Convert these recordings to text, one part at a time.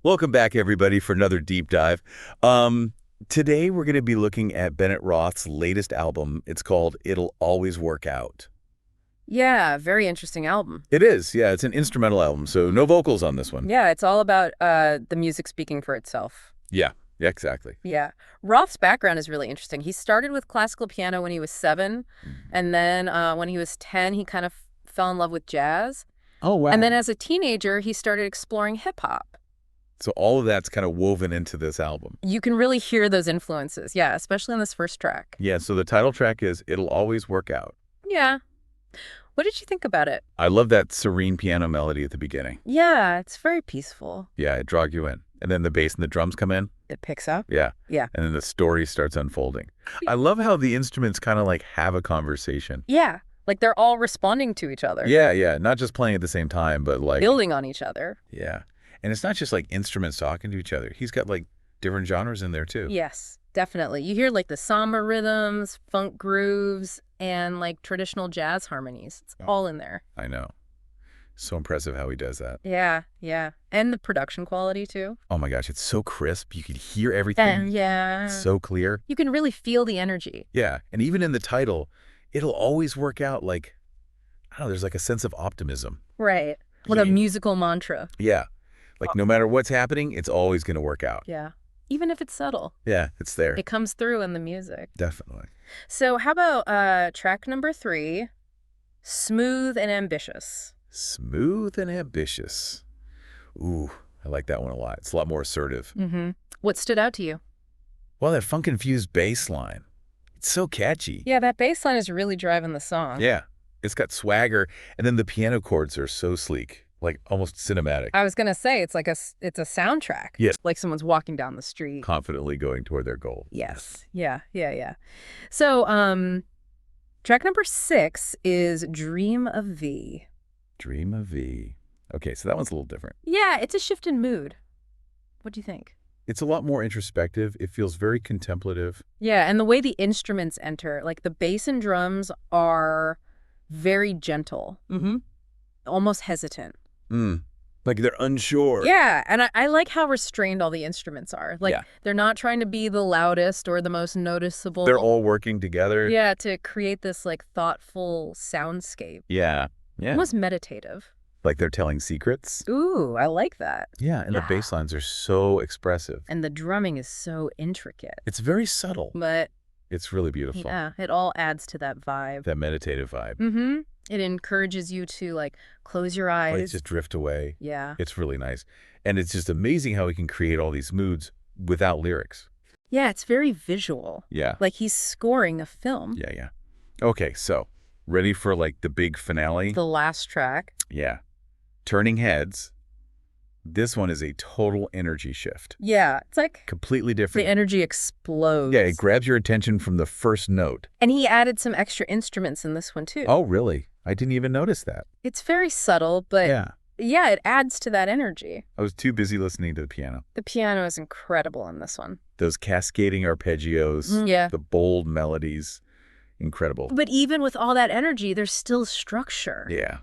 Welcome back, everybody, for another deep dive. Today, we're going to be looking at Bennett Roth's latest album. It's called It'll Always Work Out. Yeah, very interesting album. It is, yeah. It's an instrumental album, so no vocals on this one. Yeah, it's all about the music speaking for itself. Yeah, exactly. Yeah. Roth's background is really interesting. He started with classical piano when he was 7, and then when he was 10, he kind of fell in love with jazz. Oh, wow. And then as a teenager, he started exploring hip-hop. So all of that's kind of woven into this album. You can really hear those influences, yeah, especially on this first track. Yeah, so the title track is It'll Always Work Out. Yeah. What did you think about it? I love that serene piano melody at the beginning. Yeah, it's very peaceful. Yeah, it draws you in. And then the bass and the drums come in. It picks up. Yeah. Yeah. And then the story starts unfolding. I love how the instruments kind of like have a conversation. Yeah, like they're all responding to each other. Yeah, yeah. Not just playing at the same time, but like... building on each other. Yeah. And it's not just like instruments talking to each other. He's got like different genres in there too. Yes, definitely. You hear like the samba rhythms, funk grooves, and like traditional jazz harmonies. It's all in there. I know. So impressive how he does that. Yeah, yeah. And the production quality too. Oh my gosh, it's so crisp. You could hear everything. Yeah. So clear. You can really feel the energy. Yeah. And even in the title, it'll always work out. Like, I don't know, there's like a sense of optimism. Right. What a musical mantra. Yeah. Like no matter what's happening, it's always going to work out. Yeah. Even if it's subtle. Yeah, it's there. It comes through in the music. Definitely. So how about track number 3, Smooth and Ambitious? Smooth and ambitious. Ooh, I like that one a lot. It's a lot more assertive. Mm-hmm. What stood out to you? Well, that funk-infused bass line. It's so catchy. Yeah, that bass line is really driving the song. Yeah. It's got swagger, and then the piano chords are so sleek, like almost cinematic. I was going to say, it's a soundtrack. Yes. Like someone's walking down the street. Confidently going toward their goal. Yes. Yeah, yeah, yeah. So, track number 6 is Dream of V. Dream of V. Okay, so that one's a little different. Yeah, it's a shift in mood. What do you think? It's a lot more introspective. It feels very contemplative. Yeah, and the way the instruments enter, like the bass and drums are very gentle, almost hesitant. Like they're unsure. Yeah, and I like how restrained all the instruments are. Like, they're not trying to be the loudest or the most noticeable. They're all working together. Yeah, to create this, like, thoughtful soundscape. Yeah, yeah. Almost meditative. Like they're telling secrets. Ooh, I like that. Yeah, and the bass lines are so expressive. And the drumming is so intricate. It's very subtle. But it's really beautiful. yeah, it all adds to that vibe. That meditative vibe. Mm-hmm. It encourages you to, like, close your eyes. Like just drift away. Yeah. It's really nice. And it's just amazing how he can create all these moods without lyrics. Yeah, it's very visual. Yeah. Like he's scoring a film. Yeah, yeah. Okay, so ready for like the big finale? The last track. Yeah. Turning Heads. This one is a total energy shift. Yeah, it's like Completely different. the energy explodes. Yeah, it grabs your attention from the first note. And he added some extra instruments in this one, too. Oh, really? I didn't even notice that. It's very subtle, but yeah, it adds to that energy. I was too busy listening to the piano. The piano is incredible in this one. Those cascading arpeggios, Yeah. the bold melodies, incredible. But even with all that energy, there's still structure. Yeah,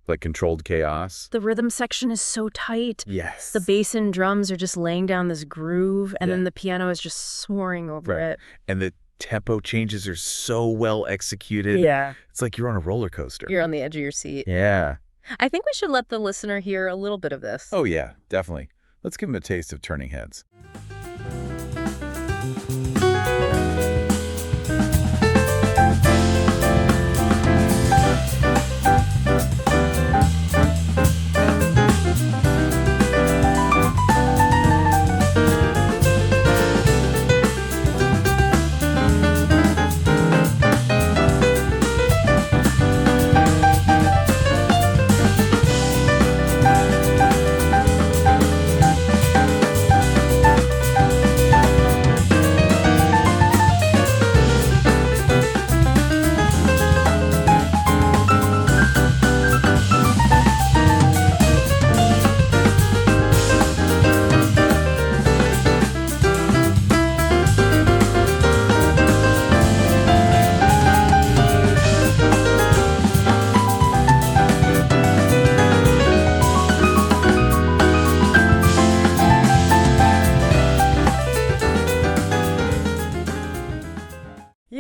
like controlled chaos. The rhythm section is so tight. Yes. The bass and drums are just laying down this groove, and then the piano is just soaring over it. And the tempo changes are so well executed. Yeah. It's like you're on a roller coaster. You're on the edge of your seat. Yeah. I think we should let the listener hear a little bit of this. Oh, yeah, definitely. Let's give him a taste of Turning Heads.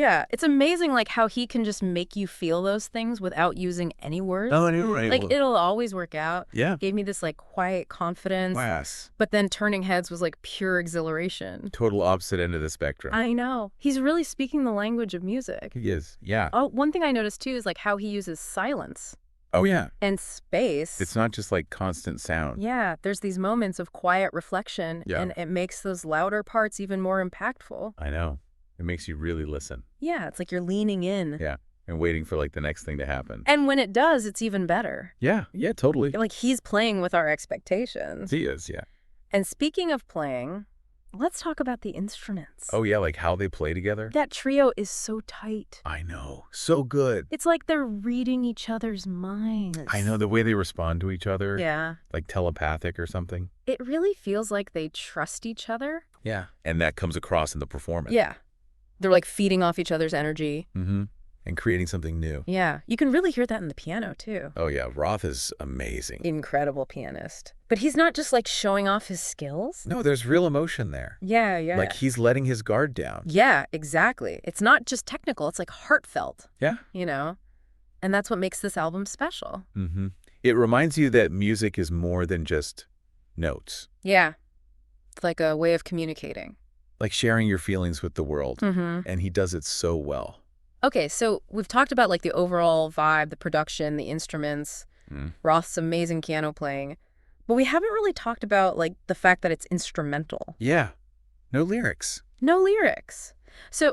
Yeah, it's amazing like how he can just make you feel those things without using any words. Oh, right. Like it'll always work out. Yeah. Gave me this like quiet confidence. Class. But then turning heads was like pure exhilaration. Total opposite end of the spectrum. I know. He's really speaking the language of music. He is. Yeah. Oh, one thing I noticed too is like how he uses silence Oh, yeah. and space. It's not just like constant sound. Yeah, there's these moments of quiet reflection, Yeah. and it makes those louder parts even more impactful. I know. It makes you really listen. Yeah, it's like you're leaning in. Yeah. And waiting for like the next thing to happen. And when it does, it's even better. Yeah. Yeah, totally. Like he's playing with our expectations. He is, yeah. And speaking of playing, let's talk about the instruments. Oh, yeah, like how they play together? That trio is so tight. I know. So good. It's like they're reading each other's minds. I know the way they respond to each other. Yeah. Like telepathic or something. It really feels like they trust each other. Yeah. And that comes across in the performance. Yeah. They're like feeding off each other's energy. Mm-hmm. And creating something new. Yeah. You can really hear that in the piano, too. Oh, yeah. Roth is amazing. Incredible pianist. But he's not just like showing off his skills. No, there's real emotion there. Yeah, yeah. Like he's letting his guard down. Yeah, exactly. It's not just technical. It's like heartfelt. Yeah. You know? And that's what makes this album special. Mm-hmm. It reminds you that music is more than just notes. Yeah. It's like a way of communicating. Like sharing your feelings with the world. Mm-hmm. And he does it so well. Okay, so we've talked about like the overall vibe, the production, the instruments, Roth's amazing piano playing, but we haven't really talked about like the fact that it's instrumental. Yeah. No lyrics. No lyrics. So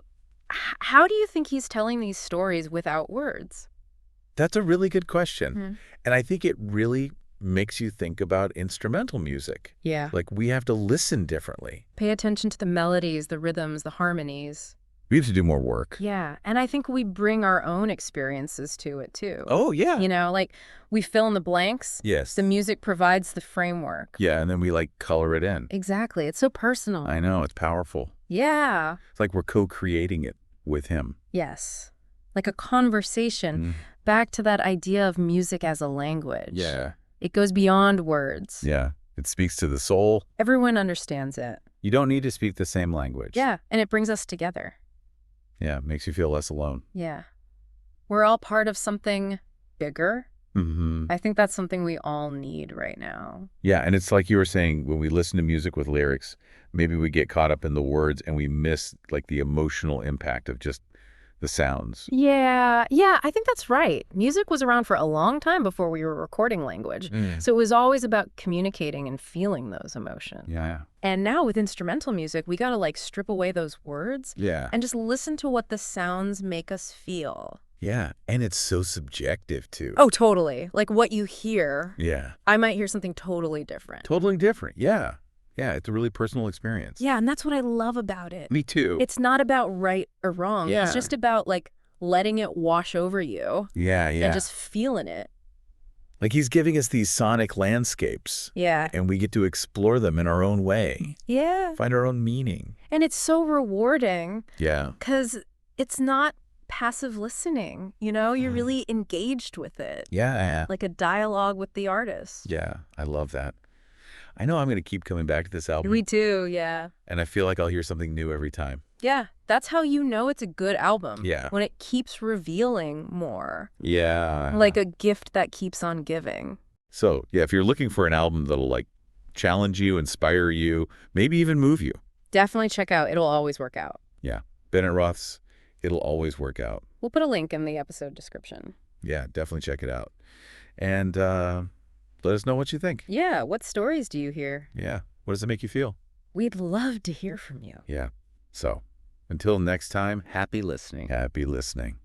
how do you think he's telling these stories without words? That's a really good question. Mm-hmm. And I think it really makes you think about instrumental music. Yeah. Like we have to listen differently. Pay attention to the melodies, the rhythms, the harmonies. We have to do more work. Yeah, and I think we bring our own experiences to it, too. Oh, yeah. You know, like we fill in the blanks. Yes. The music provides the framework. Yeah, and then we like color it in. Exactly. It's so personal. I know. It's powerful. Yeah. It's like we're co-creating it with him. Yes. Like a conversation. Back to that idea of music as a language. Yeah. It goes beyond words. Yeah. It speaks to the soul. Everyone understands it. You don't need to speak the same language. Yeah, and it brings us together. Yeah, it makes you feel less alone. Yeah. We're all part of something bigger. Mm-hmm. I think that's something we all need right now. Yeah, and it's like you were saying, when we listen to music with lyrics, maybe we get caught up in the words and we miss like the emotional impact of just the sounds. Yeah, I think that's right. Music was around for a long time before we were recording language. So it was always about communicating and feeling those emotions. Yeah. And now with instrumental music, we got to like strip away those words Yeah. and just listen to what the sounds make us feel. Yeah, and it's so subjective too. Oh, totally. Like what you hear, Yeah. I might hear something totally different. Totally different. Yeah. Yeah, it's a really personal experience. Yeah, and that's what I love about it. Me too. It's not about right or wrong. Yeah. It's just about like letting it wash over you Yeah. and just feeling it. Like he's giving us these sonic landscapes. Yeah. And we get to explore them in our own way. Yeah. Find our own meaning. And it's so rewarding Yeah. because it's not passive listening, you know? You're really engaged with it. Yeah. Like a dialogue with the artist. Yeah, I love that. I know I'm going to keep coming back to this album. We do, yeah. And I feel like I'll hear something new every time. Yeah, that's how you know it's a good album. Yeah. When it keeps revealing more. Yeah. Like a gift that keeps on giving. So, yeah, if you're looking for an album that'll like challenge you, inspire you, maybe even move you. Definitely check out It'll Always Work Out. Yeah. Bennett Roth's It'll Always Work Out. We'll put a link in the episode description. Yeah, definitely check it out. And let us know what you think. Yeah, what stories do you hear? Yeah. What does it make you feel? We'd love to hear from you. Yeah. So, until next time, Happy listening. happy listening.